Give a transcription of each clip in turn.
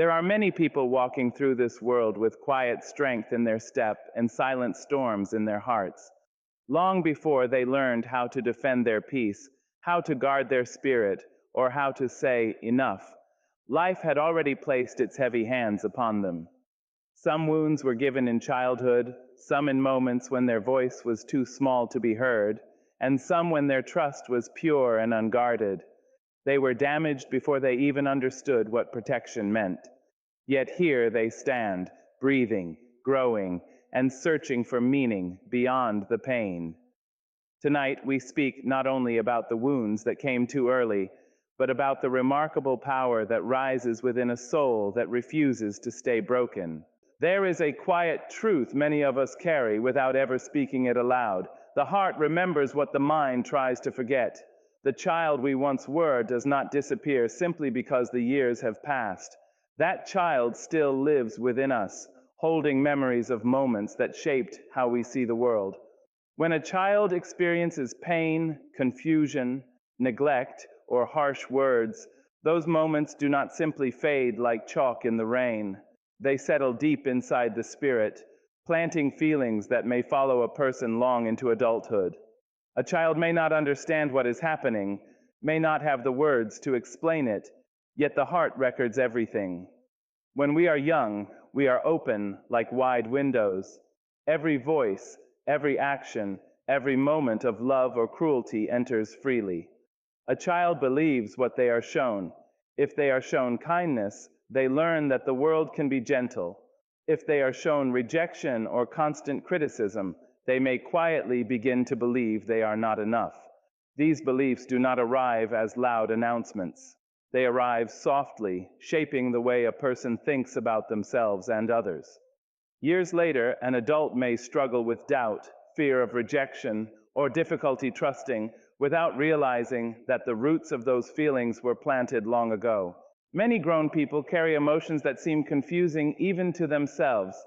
There are many people walking through this world with quiet strength in their step and silent storms in their hearts. Long before they learned how to defend their peace, how to guard their spirit, or how to say enough, life had already placed its heavy hands upon them. Some wounds were given in childhood, some in moments when their voice was too small to be heard, and some when their trust was pure and unguarded. They were damaged before they even understood what protection meant. Yet here they stand, breathing, growing, and searching for meaning beyond the pain. Tonight we speak not only about the wounds that came too early, but about the remarkable power that rises within a soul that refuses to stay broken. There is a quiet truth many of us carry without ever speaking it aloud. The heart remembers what the mind tries to forget. The child we once were does not disappear simply because the years have passed. That child still lives within us, holding memories of moments that shaped how we see the world. When a child experiences pain, confusion, neglect, or harsh words, those moments do not simply fade like chalk in the rain. They settle deep inside the spirit, planting feelings that may follow a person long into adulthood. A child may not understand what is happening, may not have the words to explain it, yet the heart records everything. When we are young, we are open like wide windows. Every voice, every action, every moment of love or cruelty enters freely. A child believes what they are shown. If they are shown kindness, they learn that the world can be gentle. If they are shown rejection or constant criticism, they may quietly begin to believe they are not enough. These beliefs do not arrive as loud announcements. They arrive softly, shaping the way a person thinks about themselves and others. Years later, an adult may struggle with doubt, fear of rejection, or difficulty trusting without realizing that the roots of those feelings were planted long ago. Many grown people carry emotions that seem confusing even to themselves.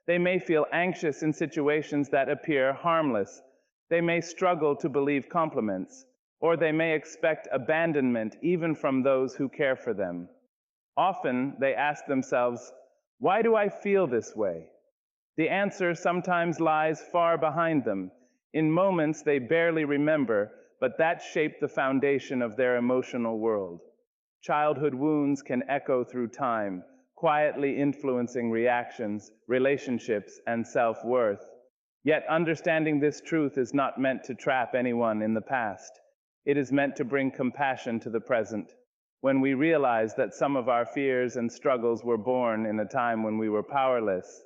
They may feel anxious in situations that appear harmless. They may struggle to believe compliments, or they may expect abandonment even from those who care for them. Often they ask themselves, "Why do I feel this way?" The answer sometimes lies far behind them, in moments they barely remember, but that shaped the foundation of their emotional world. Childhood wounds can echo through time, quietly influencing reactions, relationships, and self-worth. Yet understanding this truth is not meant to trap anyone in the past. It is meant to bring compassion to the present. When we realize that some of our fears and struggles were born in a time when we were powerless,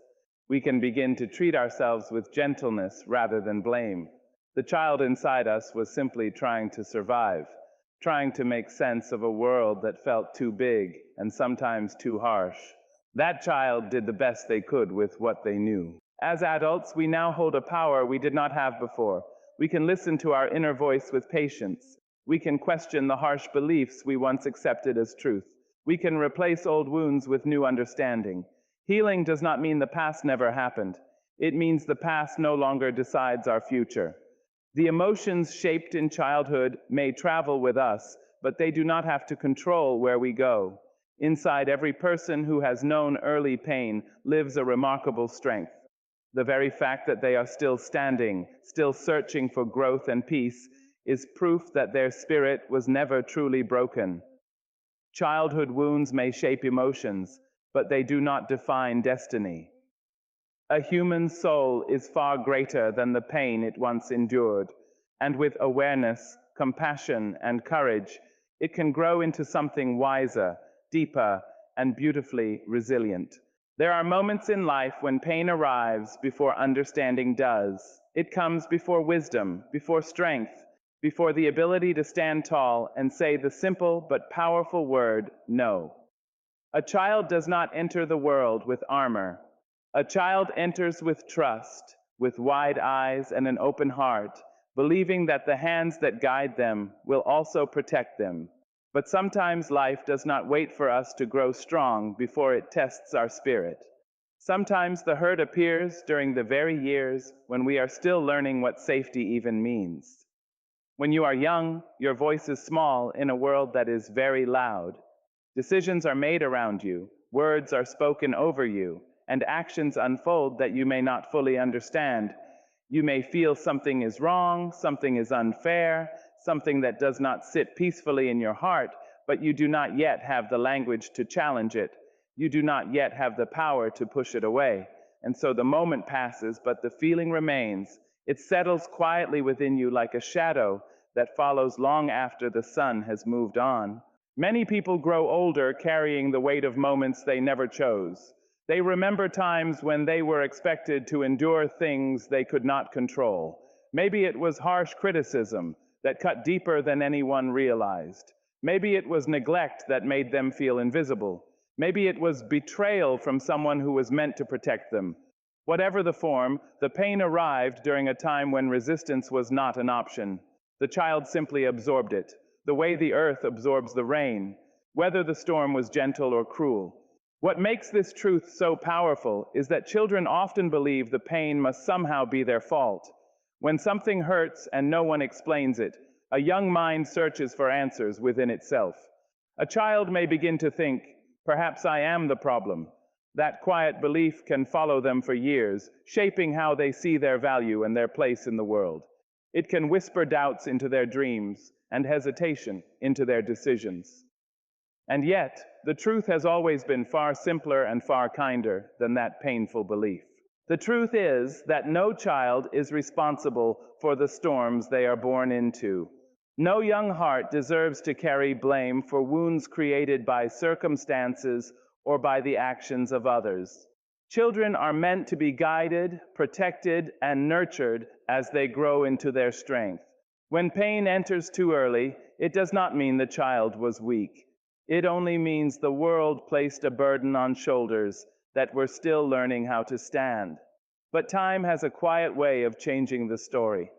we can begin to treat ourselves with gentleness rather than blame. The child inside us was simply trying to survive, trying to make sense of a world that felt too big and sometimes too harsh. That child did the best they could with what they knew. As adults, we now hold a power we did not have before. We can listen to our inner voice with patience. We can question the harsh beliefs we once accepted as truth. We can replace old wounds with new understanding. Healing does not mean the past never happened. It means the past no longer decides our future. The emotions shaped in childhood may travel with us, but they do not have to control where we go. Inside every person who has known early pain lives a remarkable strength. The very fact that they are still standing, still searching for growth and peace, is proof that their spirit was never truly broken. Childhood wounds may shape emotions, but they do not define destiny. A human soul is far greater than the pain it once endured, and with awareness, compassion, and courage, it can grow into something wiser, deeper, and beautifully resilient. There are moments in life when pain arrives before understanding does. It comes before wisdom, before strength, before the ability to stand tall and say the simple but powerful word, no. A child does not enter the world with armor. A child enters with trust, with wide eyes and an open heart, believing that the hands that guide them will also protect them. But sometimes life does not wait for us to grow strong before it tests our spirit. Sometimes the hurt appears during the very years when we are still learning what safety even means. When you are young, your voice is small in a world that is very loud. Decisions are made around you. Words are spoken over you, and actions unfold that you may not fully understand. You may feel something is wrong, something is unfair, something that does not sit peacefully in your heart, but you do not yet have the language to challenge it. You do not yet have the power to push it away. And so the moment passes, but the feeling remains. It settles quietly within you like a shadow that follows long after the sun has moved on. Many people grow older carrying the weight of moments they never chose. They remember times when they were expected to endure things they could not control. Maybe it was harsh criticism that cut deeper than anyone realized. Maybe it was neglect that made them feel invisible. Maybe it was betrayal from someone who was meant to protect them. Whatever the form, the pain arrived during a time when resistance was not an option. The child simply absorbed it, the way the earth absorbs the rain, whether the storm was gentle or cruel. What makes this truth so powerful is that children often believe the pain must somehow be their fault. When something hurts and no one explains it, a young mind searches for answers within itself. A child may begin to think, perhaps I am the problem. That quiet belief can follow them for years, shaping how they see their value and their place in the world. It can whisper doubts into their dreams and hesitation into their decisions. And yet, the truth has always been far simpler and far kinder than that painful belief. The truth is that no child is responsible for the storms they are born into. No young heart deserves to carry blame for wounds created by circumstances or by the actions of others. Children are meant to be guided, protected, and nurtured as they grow into their strength. When pain enters too early, it does not mean the child was weak. It only means the world placed a burden on shoulders that were still learning how to stand. But time has a quiet way of changing the story.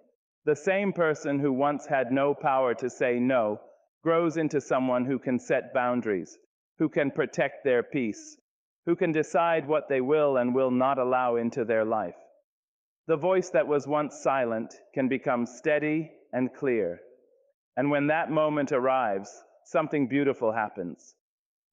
The same person who once had no power to say no grows into someone who can set boundaries, who can protect their peace, who can decide what they will and will not allow into their life. The voice that was once silent can become steady and clear. And when that moment arrives, something beautiful happens.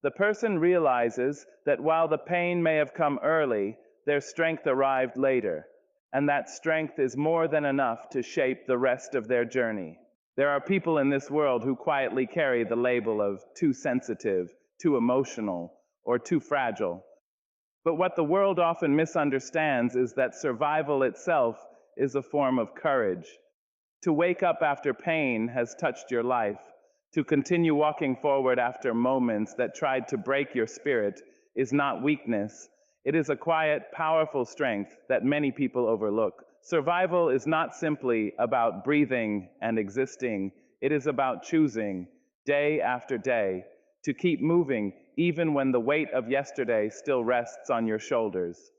The person realizes that while the pain may have come early, their strength arrived later, and that strength is more than enough to shape the rest of their journey. There are people in this world who quietly carry the label of too sensitive, too emotional, or too fragile. But what the world often misunderstands is that survival itself is a form of courage. To wake up after pain has touched your life. To continue walking forward after moments that tried to break your spirit is not weakness. It is a quiet, powerful strength that many people overlook. Survival is not simply about breathing and existing. It is about choosing, day after day, to keep moving even when the weight of yesterday still rests on your shoulders.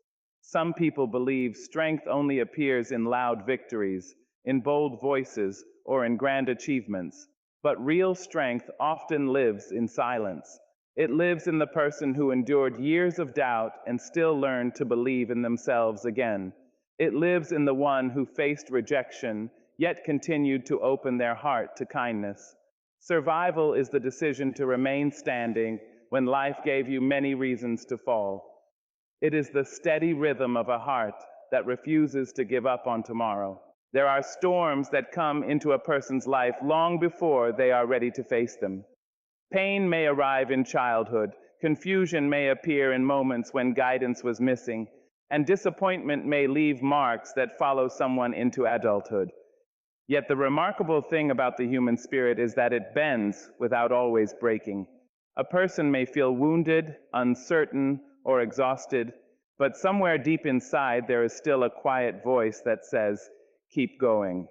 Some people believe strength only appears in loud victories, in bold voices, or in grand achievements. But real strength often lives in silence. It lives in the person who endured years of doubt and still learned to believe in themselves again. It lives in the one who faced rejection, yet continued to open their heart to kindness. Survival is the decision to remain standing when life gave you many reasons to fall. It is the steady rhythm of a heart that refuses to give up on tomorrow. There are storms that come into a person's life long before they are ready to face them. Pain may arrive in childhood, confusion may appear in moments when guidance was missing, and disappointment may leave marks that follow someone into adulthood. Yet the remarkable thing about the human spirit is that it bends without always breaking. A person may feel wounded, uncertain, or exhausted, but somewhere deep inside there is still a quiet voice that says, "Keep going."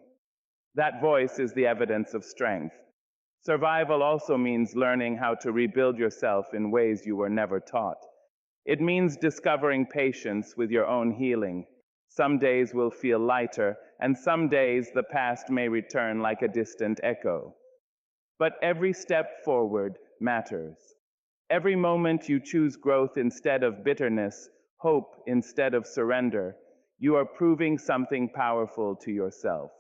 That voice is the evidence of strength. Survival also means learning how to rebuild yourself in ways you were never taught. It means discovering patience with your own healing. Some days will feel lighter, and some days the past may return like a distant echo. But every step forward matters. Every moment you choose growth instead of bitterness, hope instead of surrender, you are proving something powerful to yourself.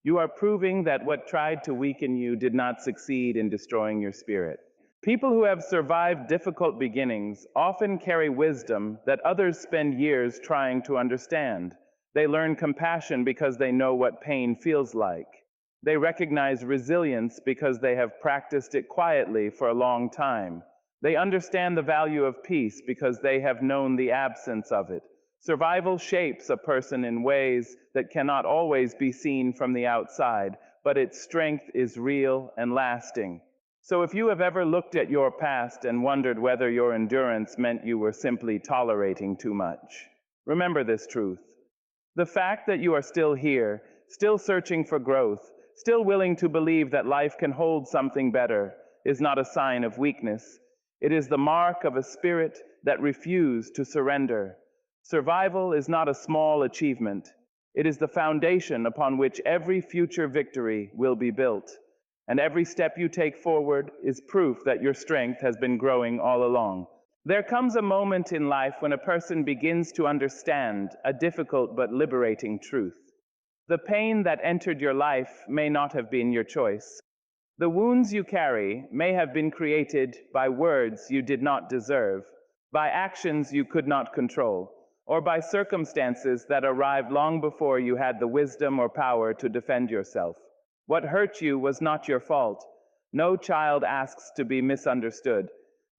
You are proving that what tried to weaken you did not succeed in destroying your spirit. People who have survived difficult beginnings often carry wisdom that others spend years trying to understand. They learn compassion because they know what pain feels like. They recognize resilience because they have practiced it quietly for a long time. They understand the value of peace because they have known the absence of it. Survival shapes a person in ways that cannot always be seen from the outside, but its strength is real and lasting. So if you have ever looked at your past and wondered whether your endurance meant you were simply tolerating too much, remember this truth. The fact that you are still here, still searching for growth, still willing to believe that life can hold something better, is not a sign of weakness. It is the mark of a spirit that refused to surrender. Survival is not a small achievement. It is the foundation upon which every future victory will be built. And every step you take forward is proof that your strength has been growing all along. There comes a moment in life when a person begins to understand a difficult but liberating truth. The pain that entered your life may not have been your choice. The wounds you carry may have been created by words you did not deserve, by actions you could not control, or by circumstances that arrived long before you had the wisdom or power to defend yourself. What hurt you was not your fault. No child asks to be misunderstood.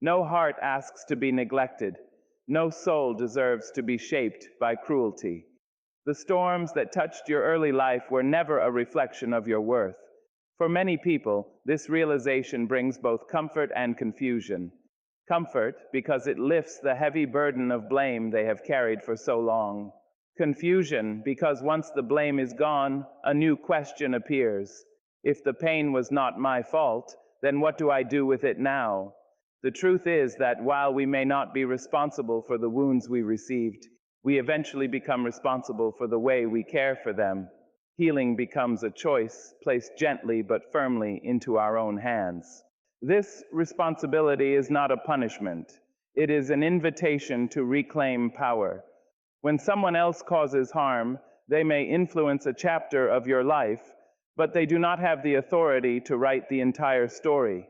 No heart asks to be neglected. No soul deserves to be shaped by cruelty. The storms that touched your early life were never a reflection of your worth. For many people, this realization brings both comfort and confusion. Comfort because it lifts the heavy burden of blame they have carried for so long. Confusion because once the blame is gone, a new question appears. If the pain was not my fault, then what do I do with it now? The truth is that while we may not be responsible for the wounds we received, we eventually become responsible for the way we care for them. Healing becomes a choice placed gently but firmly into our own hands. This responsibility is not a punishment. It is an invitation to reclaim power. When someone else causes harm, they may influence a chapter of your life, but they do not have the authority to write the entire story.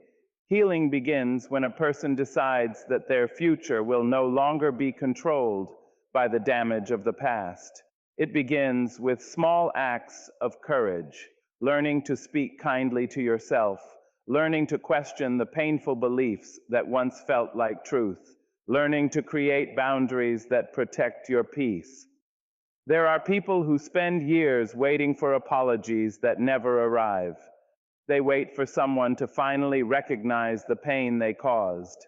Healing begins when a person decides that their future will no longer be controlled by the damage of the past. It begins with small acts of courage, learning to speak kindly to yourself, learning to question the painful beliefs that once felt like truth, learning to create boundaries that protect your peace. There are people who spend years waiting for apologies that never arrive. They wait for someone to finally recognize the pain they caused.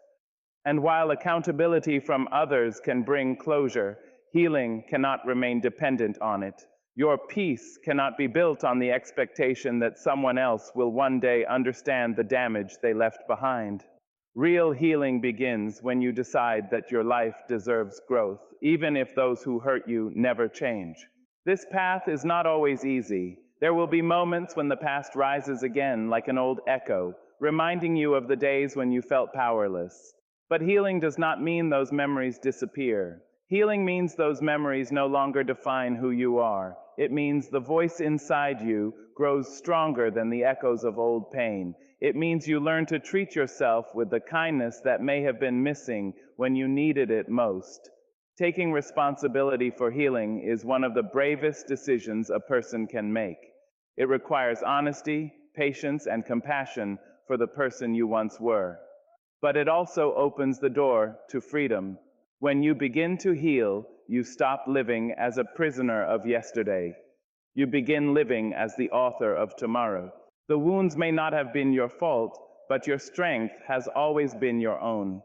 And while accountability from others can bring closure, healing cannot remain dependent on it. Your peace cannot be built on the expectation that someone else will one day understand the damage they left behind. Real healing begins when you decide that your life deserves growth, even if those who hurt you never change. This path is not always easy. There will be moments when the past rises again like an old echo, reminding you of the days when you felt powerless. But healing does not mean those memories disappear. Healing means those memories no longer define who you are. It means the voice inside you grows stronger than the echoes of old pain. It means you learn to treat yourself with the kindness that may have been missing when you needed it most. Taking responsibility for healing is one of the bravest decisions a person can make. It requires honesty, patience, and compassion for the person you once were. But it also opens the door to freedom. When you begin to heal, you stop living as a prisoner of yesterday. You begin living as the author of tomorrow. The wounds may not have been your fault, but your strength has always been your own.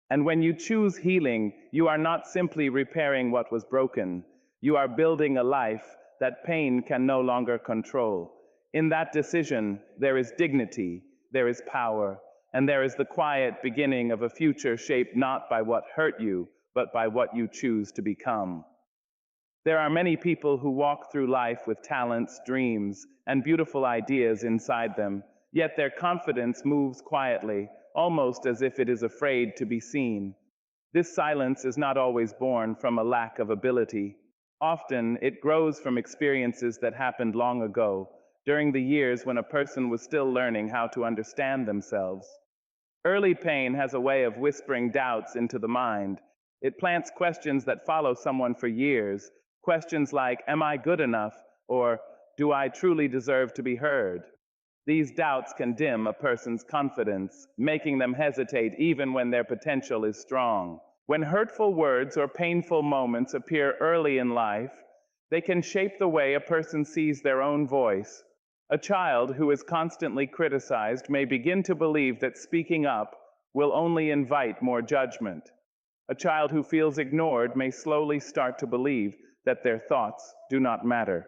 And when you choose healing, you are not simply repairing what was broken. You are building a life that pain can no longer control. In that decision, there is dignity, there is power, and there is the quiet beginning of a future shaped not by what hurt you, but by what you choose to become. There are many people who walk through life with talents, dreams, and beautiful ideas inside them, yet their confidence moves quietly, almost as if it is afraid to be seen. This silence is not always born from a lack of ability. Often, it grows from experiences that happened long ago, during the years when a person was still learning how to understand themselves. Early pain has a way of whispering doubts into the mind. It plants questions that follow someone for years. Questions like, am I good enough? Or, do I truly deserve to be heard? These doubts can dim a person's confidence, making them hesitate even when their potential is strong. When hurtful words or painful moments appear early in life, they can shape the way a person sees their own voice. A child who is constantly criticized may begin to believe that speaking up will only invite more judgment. A child who feels ignored may slowly start to believe that their thoughts do not matter.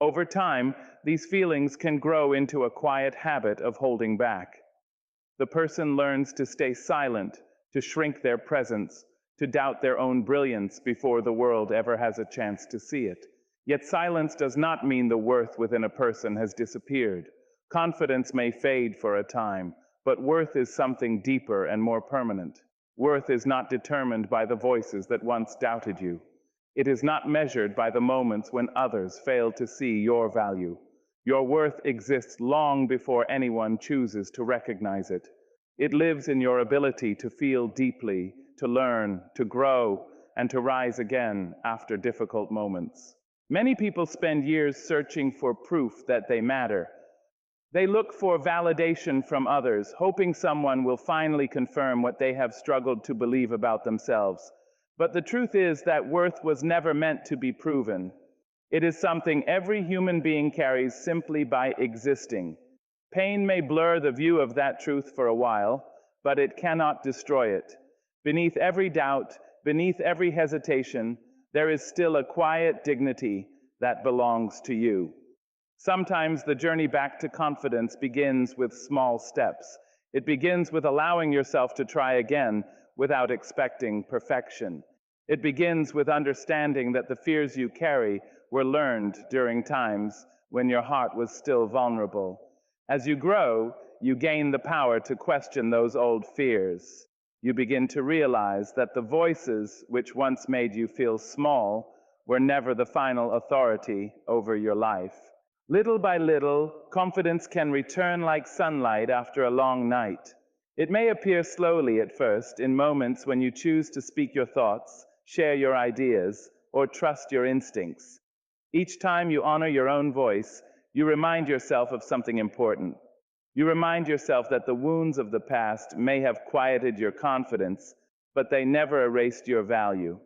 Over time, these feelings can grow into a quiet habit of holding back. The person learns to stay silent, to shrink their presence, to doubt their own brilliance before the world ever has a chance to see it. Yet silence does not mean the worth within a person has disappeared. Confidence may fade for a time, but worth is something deeper and more permanent. Worth is not determined by the voices that once doubted you. It is not measured by the moments when others failed to see your value. Your worth exists long before anyone chooses to recognize it. It lives in your ability to feel deeply, to learn, to grow, and to rise again after difficult moments. Many people spend years searching for proof that they matter. They look for validation from others, hoping someone will finally confirm what they have struggled to believe about themselves. But the truth is that worth was never meant to be proven. It is something every human being carries simply by existing. Pain may blur the view of that truth for a while, but it cannot destroy it. Beneath every doubt, beneath every hesitation, there is still a quiet dignity that belongs to you. Sometimes the journey back to confidence begins with small steps. It begins with allowing yourself to try again without expecting perfection. It begins with understanding that the fears you carry were learned during times when your heart was still vulnerable. As you grow, you gain the power to question those old fears. You begin to realize that the voices which once made you feel small were never the final authority over your life. Little by little, confidence can return like sunlight after a long night. It may appear slowly at first, in moments when you choose to speak your thoughts, share your ideas, or trust your instincts. Each time you honor your own voice, you remind yourself of something important. You remind yourself that the wounds of the past may have quieted your confidence, but they never erased your value.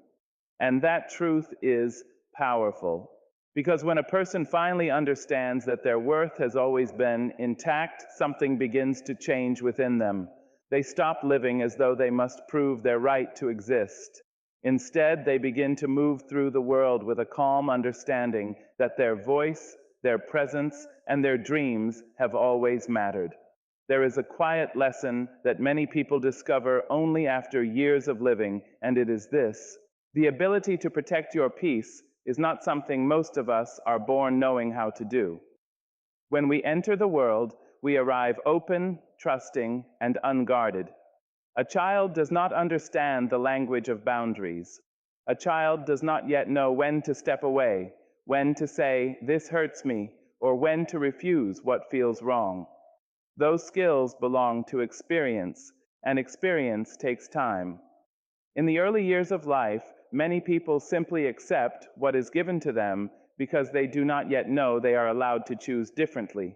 And that truth is powerful. Because when a person finally understands that their worth has always been intact, something begins to change within them. They stop living as though they must prove their right to exist. Instead, they begin to move through the world with a calm understanding that their voice, their presence, and their dreams have always mattered. There is a quiet lesson that many people discover only after years of living, and it is this: the ability to protect your peace is not something most of us are born knowing how to do. When we enter the world, we arrive open, trusting, and unguarded. A child does not understand the language of boundaries. A child does not yet know when to step away, when to say, "This hurts me," or when to refuse what feels wrong. Those skills belong to experience, and experience takes time. In the early years of life, many people simply accept what is given to them because they do not yet know they are allowed to choose differently.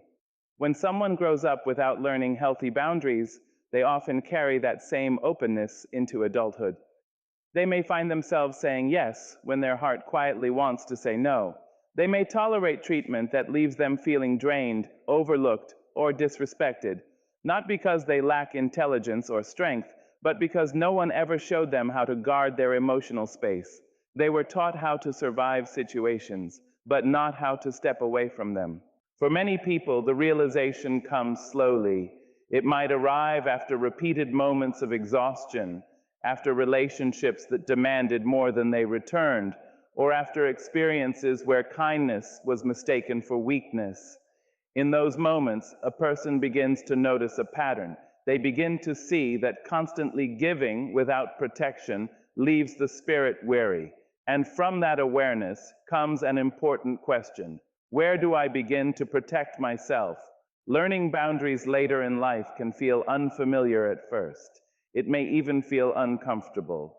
When someone grows up without learning healthy boundaries, they often carry that same openness into adulthood. They may find themselves saying yes when their heart quietly wants to say no. They may tolerate treatment that leaves them feeling drained, overlooked, or disrespected, not because they lack intelligence or strength, but because no one ever showed them how to guard their emotional space. They were taught how to survive situations, but not how to step away from them. For many people, the realization comes slowly. It might arrive after repeated moments of exhaustion, after relationships that demanded more than they returned, or after experiences where kindness was mistaken for weakness. In those moments, a person begins to notice a pattern. They begin to see that constantly giving without protection leaves the spirit weary. And from that awareness comes an important question: where do I begin to protect myself? Learning boundaries later in life can feel unfamiliar at first. It may even feel uncomfortable.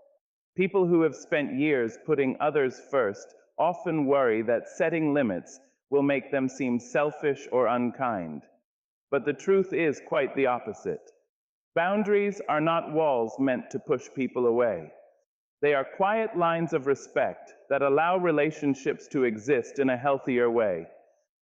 People who have spent years putting others first often worry that setting limits will make them seem selfish or unkind. But the truth is quite the opposite. Boundaries are not walls meant to push people away. They are quiet lines of respect that allow relationships to exist in a healthier way.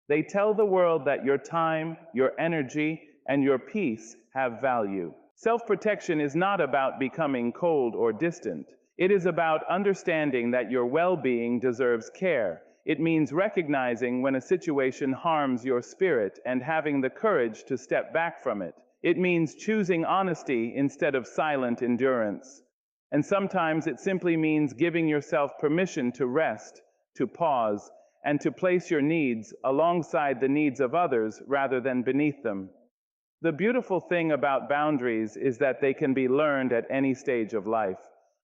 They tell the world that your time, your energy, and your peace have value. Self-protection is not about becoming cold or distant. It is about understanding that your well-being deserves care. It means recognizing when a situation harms your spirit and having the courage to step back from it. It means choosing honesty instead of silent endurance. And sometimes it simply means giving yourself permission to rest, to pause, and to place your needs alongside the needs of others rather than beneath them. The beautiful thing about boundaries is that they can be learned at any stage of life.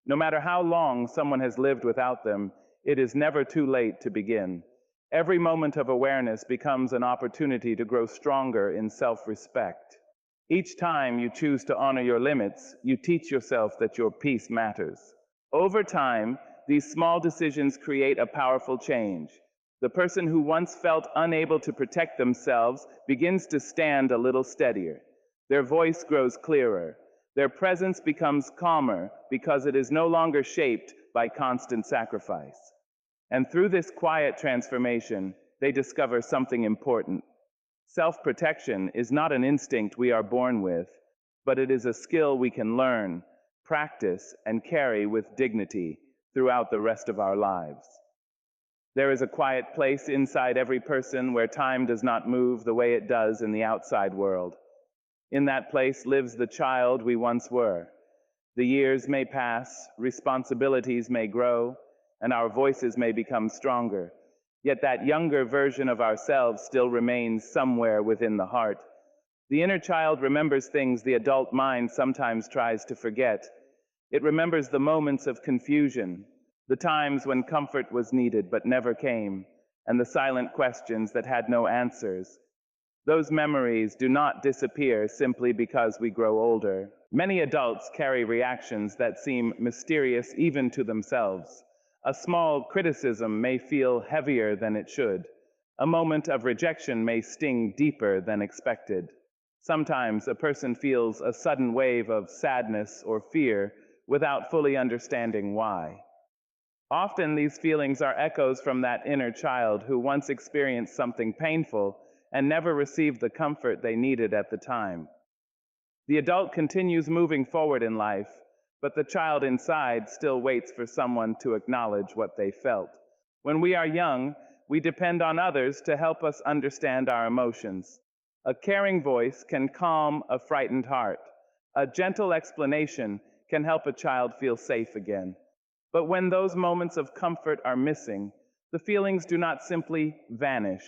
No matter how long someone has lived without them, it is never too late to begin. Every moment of awareness becomes an opportunity to grow stronger in self-respect. Each time you choose to honor your limits, you teach yourself that your peace matters. Over time, these small decisions create a powerful change. The person who once felt unable to protect themselves begins to stand a little steadier. Their voice grows clearer. Their presence becomes calmer because it is no longer shaped by constant sacrifice. And through this quiet transformation, they discover something important. Self-protection is not an instinct we are born with, but it is a skill we can learn, practice, and carry with dignity throughout the rest of our lives. There is a quiet place inside every person where time does not move the way it does in the outside world. In that place lives the child we once were. The years may pass, responsibilities may grow, and our voices may become stronger. Yet that younger version of ourselves still remains somewhere within the heart. The inner child remembers things the adult mind sometimes tries to forget. It remembers the moments of confusion, the times when comfort was needed but never came, and the silent questions that had no answers. Those memories do not disappear simply because we grow older. Many adults carry reactions that seem mysterious even to themselves. A small criticism may feel heavier than it should. A moment of rejection may sting deeper than expected. Sometimes a person feels a sudden wave of sadness or fear without fully understanding why. Often these feelings are echoes from that inner child who once experienced something painful and never received the comfort they needed at the time. The adult continues moving forward in life, but the child inside still waits for someone to acknowledge what they felt. When we are young, we depend on others to help us understand our emotions. A caring voice can calm a frightened heart. A gentle explanation can help a child feel safe again. But when those moments of comfort are missing, the feelings do not simply vanish.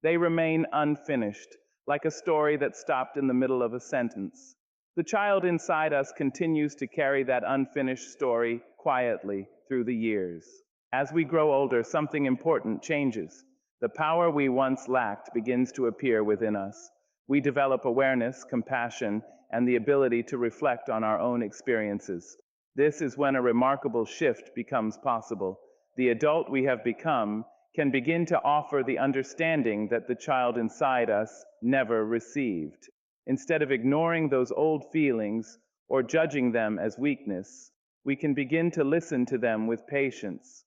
They remain unfinished, like a story that stopped in the middle of a sentence. The child inside us continues to carry that unfinished story quietly through the years. As we grow older, something important changes. The power we once lacked begins to appear within us. We develop awareness, compassion, and the ability to reflect on our own experiences. This is when a remarkable shift becomes possible. The adult we have become can begin to offer the understanding that the child inside us never received. Instead of ignoring those old feelings or judging them as weakness, we can begin to listen to them with patience.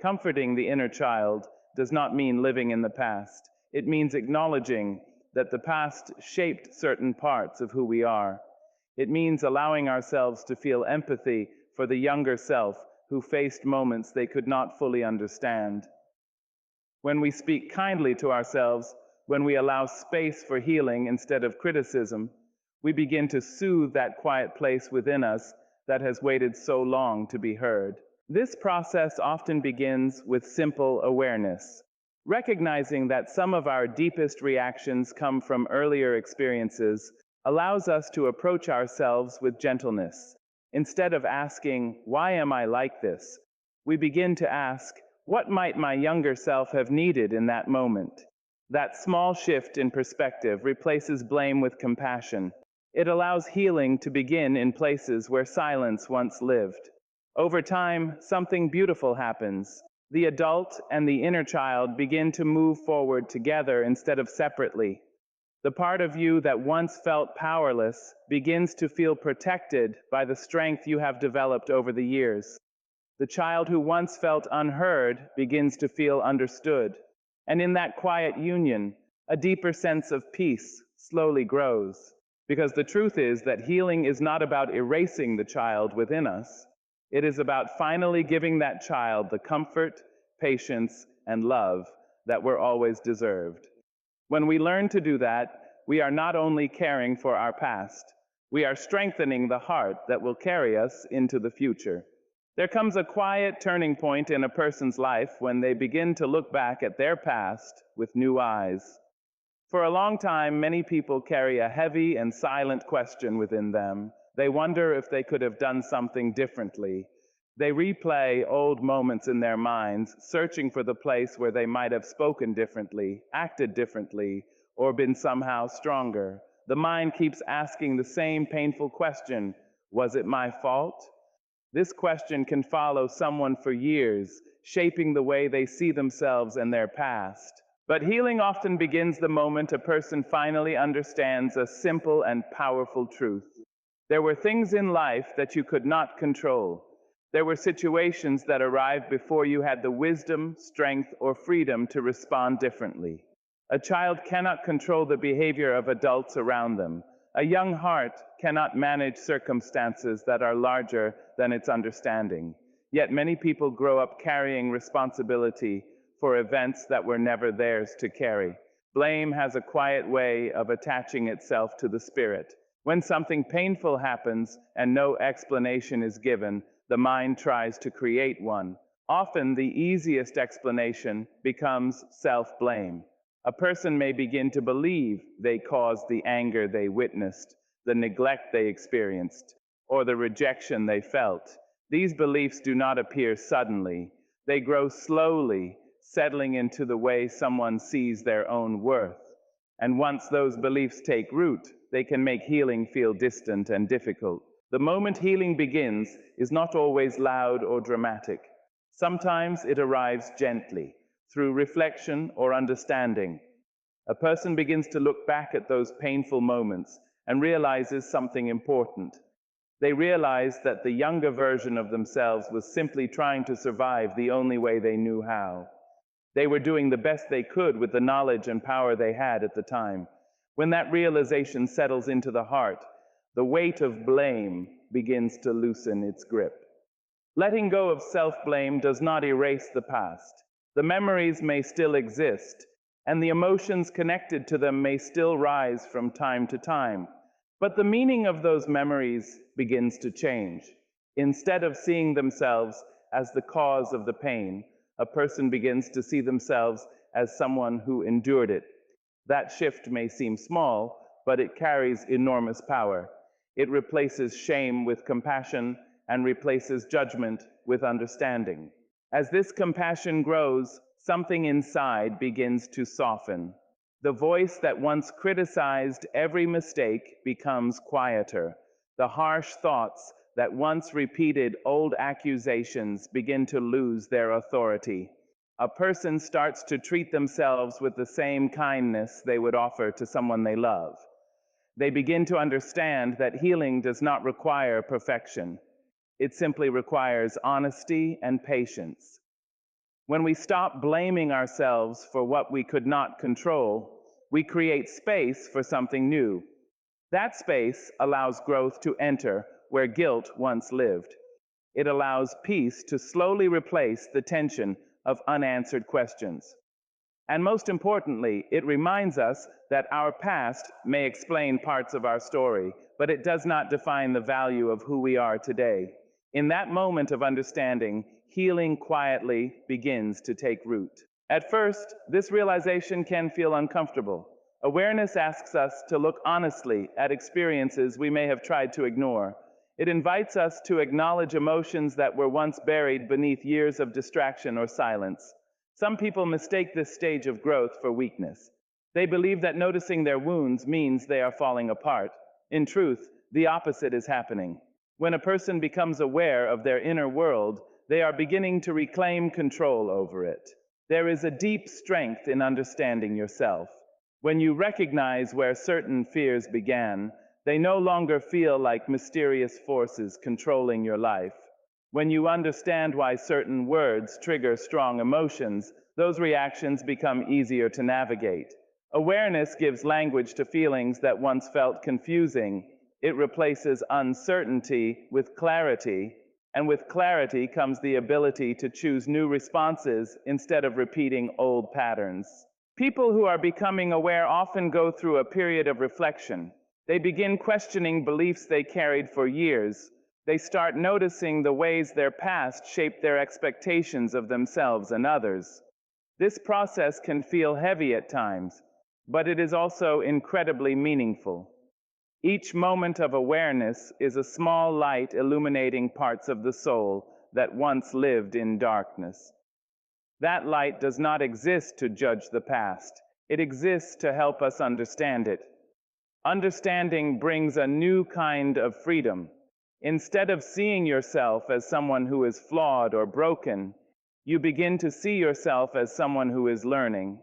Comforting the inner child does not mean living in the past. It means acknowledging that the past shaped certain parts of who we are. It means allowing ourselves to feel empathy for the younger self who faced moments they could not fully understand. When we speak kindly to ourselves, when we allow space for healing instead of criticism, we begin to soothe that quiet place within us that has waited so long to be heard. This process often begins with simple awareness. Recognizing that some of our deepest reactions come from earlier experiences allows us to approach ourselves with gentleness. Instead of asking, "Why am I like this?" we begin to ask, "What might my younger self have needed in that moment?" That small shift in perspective replaces blame with compassion. It allows healing to begin in places where silence once lived. Over time, something beautiful happens. The adult and the inner child begin to move forward together instead of separately. The part of you that once felt powerless begins to feel protected by the strength you have developed over the years. The child who once felt unheard begins to feel understood. And in that quiet union, a deeper sense of peace slowly grows. Because the truth is that healing is not about erasing the child within us. It is about finally giving that child the comfort, patience, and love that were always deserved. When we learn to do that, we are not only caring for our past, we are strengthening the heart that will carry us into the future. There comes a quiet turning point in a person's life when they begin to look back at their past with new eyes. For a long time, many people carry a heavy and silent question within them. They wonder if they could have done something differently. They replay old moments in their minds, searching for the place where they might have spoken differently, acted differently, or been somehow stronger. The mind keeps asking the same painful question: was it my fault? This question can follow someone for years, shaping the way they see themselves and their past. But healing often begins the moment a person finally understands a simple and powerful truth. There were things in life that you could not control. There were situations that arrived before you had the wisdom, strength, or freedom to respond differently. A child cannot control the behavior of adults around them. A young heart cannot manage circumstances that are larger than its understanding. Yet many people grow up carrying responsibility for events that were never theirs to carry. Blame has a quiet way of attaching itself to the spirit. When something painful happens and no explanation is given, the mind tries to create one. Often the easiest explanation becomes self-blame. A person may begin to believe they caused the anger they witnessed, the neglect they experienced, or the rejection they felt. These beliefs do not appear suddenly. They grow slowly, settling into the way someone sees their own worth. And once those beliefs take root, they can make healing feel distant and difficult. The moment healing begins is not always loud or dramatic. Sometimes it arrives gently, through reflection or understanding. A person begins to look back at those painful moments and realizes something important. They realize that the younger version of themselves was simply trying to survive the only way they knew how. They were doing the best they could with the knowledge and power they had at the time. When that realization settles into the heart, the weight of blame begins to loosen its grip. Letting go of self-blame does not erase the past. The memories may still exist, and the emotions connected to them may still rise from time to time. But the meaning of those memories begins to change. Instead of seeing themselves as the cause of the pain, a person begins to see themselves as someone who endured it. That shift may seem small, but it carries enormous power. It replaces shame with compassion and replaces judgment with understanding. As this compassion grows, something inside begins to soften. The voice that once criticized every mistake becomes quieter. The harsh thoughts that once repeated old accusations begin to lose their authority. A person starts to treat themselves with the same kindness they would offer to someone they love. They begin to understand that healing does not require perfection. It simply requires honesty and patience. When we stop blaming ourselves for what we could not control, we create space for something new. That space allows growth to enter where guilt once lived. It allows peace to slowly replace the tension of unanswered questions. And most importantly, it reminds us that our past may explain parts of our story, but it does not define the value of who we are today. In that moment of understanding, healing quietly begins to take root. At first, this realization can feel uncomfortable. Awareness asks us to look honestly at experiences we may have tried to ignore. It invites us to acknowledge emotions that were once buried beneath years of distraction or silence. Some people mistake this stage of growth for weakness. They believe that noticing their wounds means they are falling apart. In truth, the opposite is happening. When a person becomes aware of their inner world, they are beginning to reclaim control over it. There is a deep strength in understanding yourself. When you recognize where certain fears began, they no longer feel like mysterious forces controlling your life. When you understand why certain words trigger strong emotions, those reactions become easier to navigate. Awareness gives language to feelings that once felt confusing. It replaces uncertainty with clarity, and with clarity comes the ability to choose new responses instead of repeating old patterns. People who are becoming aware often go through a period of reflection. They begin questioning beliefs they carried for years. They start noticing the ways their past shaped their expectations of themselves and others. This process can feel heavy at times, but it is also incredibly meaningful. Each moment of awareness is a small light illuminating parts of the soul that once lived in darkness. That light does not exist to judge the past. It exists to help us understand it. Understanding brings a new kind of freedom. Instead of seeing yourself as someone who is flawed or broken, you begin to see yourself as someone who is learning.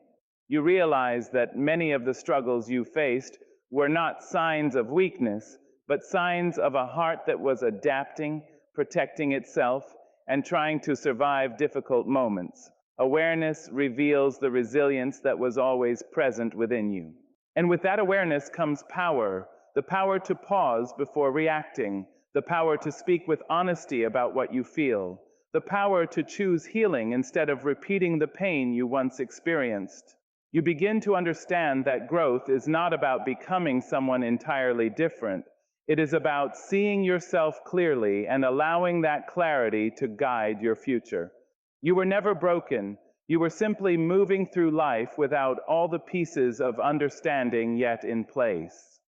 You realize that many of the struggles you faced were not signs of weakness, but signs of a heart that was adapting, protecting itself, and trying to survive difficult moments. Awareness reveals the resilience that was always present within you. And with that awareness comes power, the power to pause before reacting, the power to speak with honesty about what you feel, the power to choose healing instead of repeating the pain you once experienced. You begin to understand that growth is not about becoming someone entirely different. It is about seeing yourself clearly and allowing that clarity to guide your future. You were never broken. You were simply moving through life without all the pieces of understanding yet in place.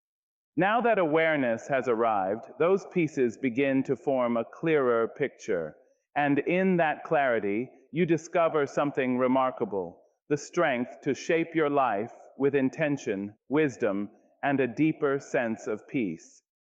Now that awareness has arrived, those pieces begin to form a clearer picture. And in that clarity, you discover something remarkable: the strength to shape your life with intention, wisdom, and a deeper sense of peace.